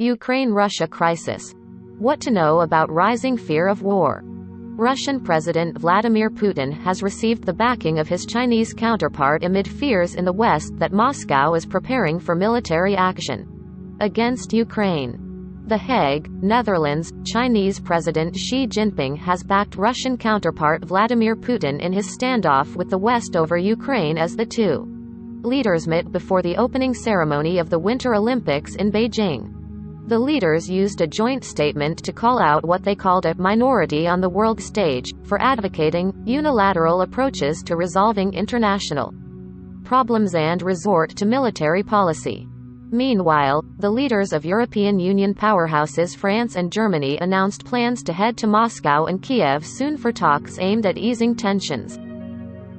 Ukraine-Russia crisis. What to know about rising fear of war. Russian President Vladimir Putin has received the backing of his Chinese counterpart amid fears in the West that Moscow is preparing for military action against Ukraine. The Hague, Netherlands. Chinese President Xi Jinping has backed Russian counterpart Vladimir Putin in his standoff with the West over Ukraine as the two leaders met before the opening ceremony of the Winter Olympics in Beijing. The leaders used a joint statement to call out what they called a minority on the world stage for advocating unilateral approaches to resolving international problems and resort to military policy. Meanwhile, the leaders of European Union powerhouses France and Germany announced plans to head to Moscow and Kiev soon for talks aimed at easing tensions.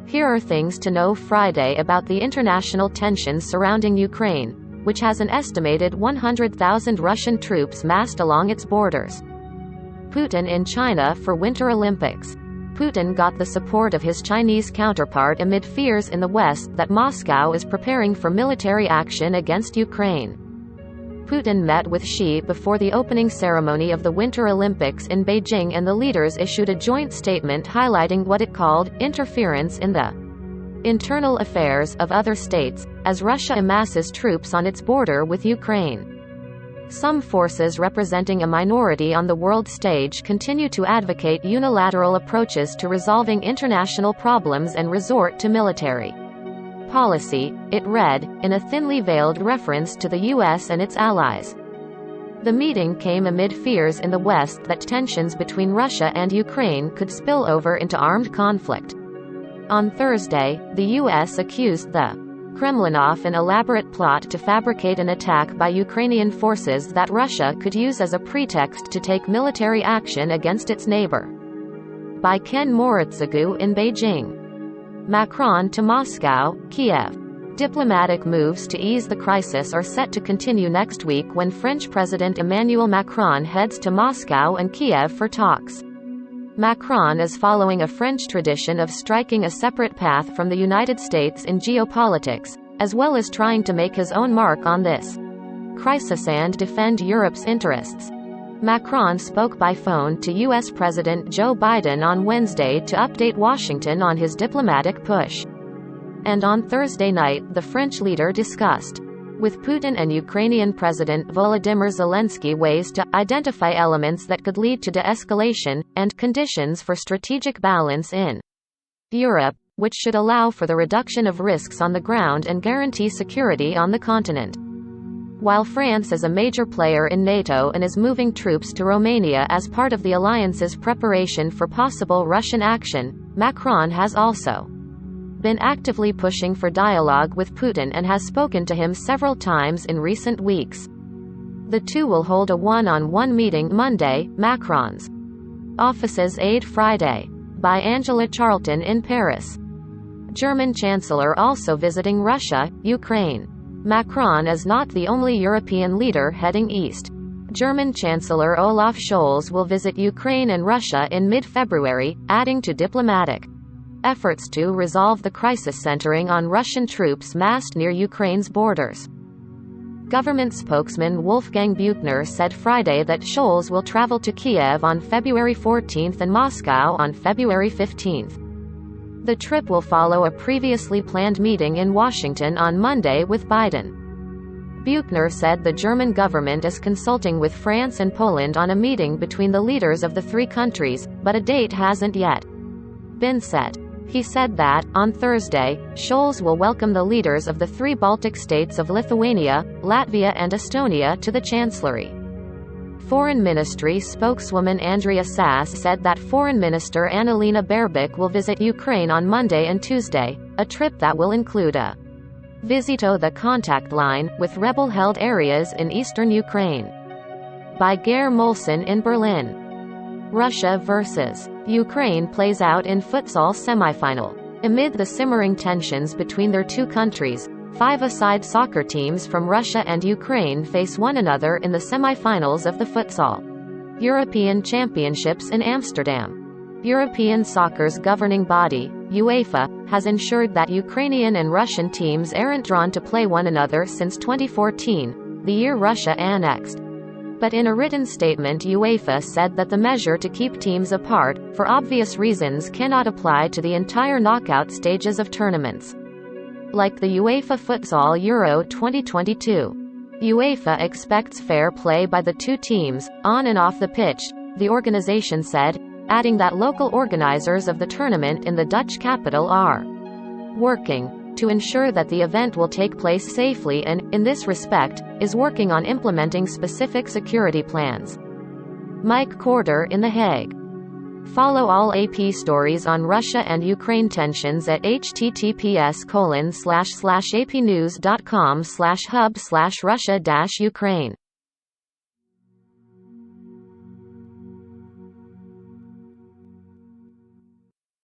Here are things to know Friday about the international tensions surrounding Ukraine, which has an estimated 100,000 Russian troops massed along its borders. Putin in China for Winter Olympics. Putin got the support of his Chinese counterpart amid fears in the West that Moscow is preparing for military action against Ukraine. Putin met with Xi before the opening ceremony of the Winter Olympics in Beijing, and the leaders issued a joint statement highlighting what it called interference in the internal affairs of other states, as Russia amasses troops on its border with Ukraine. Some forces representing a minority on the world stage continue to advocate unilateral approaches to resolving international problems and resort to military policy, it read, in a thinly veiled reference to the U.S. and its allies. The meeting came amid fears in the West that tensions between Russia and Ukraine could spill over into armed conflict. On Thursday, the U.S. accused the Kremlin of an elaborate plot to fabricate an attack by Ukrainian forces that Russia could use as a pretext to take military action against its neighbor. By Ken Moritzoglu in Beijing. Macron to Moscow, Kiev. Diplomatic moves to ease the crisis are set to continue next week when French President Emmanuel Macron heads to Moscow and Kiev for talks. Macron is following a French tradition of striking a separate path from the United States in geopolitics, as well as trying to make his own mark on this crisis and defend Europe's interests. Macron spoke by phone to U.S. President Joe Biden on Wednesday to update Washington on his diplomatic push. And on Thursday night, the French leader discussed with Putin and Ukrainian President Volodymyr Zelensky ways to identify elements that could lead to de-escalation, and conditions for strategic balance in Europe, which should allow for the reduction of risks on the ground and guarantee security on the continent. While France is a major player in NATO and is moving troops to Romania as part of the alliance's preparation for possible Russian action, Macron has also been actively pushing for dialogue with Putin and has spoken to him several times in recent weeks. The two will hold a one-on-one meeting Monday, Macron's offices aide Friday. By Angela Charlton in Paris. German Chancellor also visiting Russia, Ukraine. Macron is not the only European leader heading east. German Chancellor Olaf Scholz will visit Ukraine and Russia in mid-February, adding to diplomatic efforts to resolve the crisis centering on Russian troops massed near Ukraine's borders. Government spokesman Wolfgang Buchner said Friday that Scholz will travel to Kiev on February 14 and Moscow on February 15. The trip will follow a previously planned meeting in Washington on Monday with Biden. Buchner said the German government is consulting with France and Poland on a meeting between the leaders of the three countries, but a date hasn't yet been set. He said that, on Thursday, Scholz will welcome the leaders of the three Baltic states of Lithuania, Latvia and Estonia to the Chancellery. Foreign Ministry spokeswoman Andrea Sass said that Foreign Minister Annalena Baerbock will visit Ukraine on Monday and Tuesday, a trip that will include a visit to the contact line with rebel-held areas in eastern Ukraine. By Geir Molson in Berlin. Russia vs. Ukraine plays out in futsal semifinal. Amid the simmering tensions between their two countries, five-a-side soccer teams from Russia and Ukraine face one another in the semifinals of the Futsal European Championships in Amsterdam. European soccer's governing body, UEFA, has ensured that Ukrainian and Russian teams aren't drawn to play one another since 2014, the year Russia annexed But in a written statement, UEFA said that the measure to keep teams apart, for obvious reasons, cannot apply to the entire knockout stages of tournaments. Like the UEFA Futsal Euro 2022. UEFA expects fair play by the two teams, on and off the pitch, the organization said, adding that local organizers of the tournament in the Dutch capital are working to ensure that the event will take place safely and, in this respect, is working on implementing specific security plans. Mike Corder in The Hague. Follow all AP stories on Russia and Ukraine tensions at https://apnews.com/hub/Russia-Ukraine.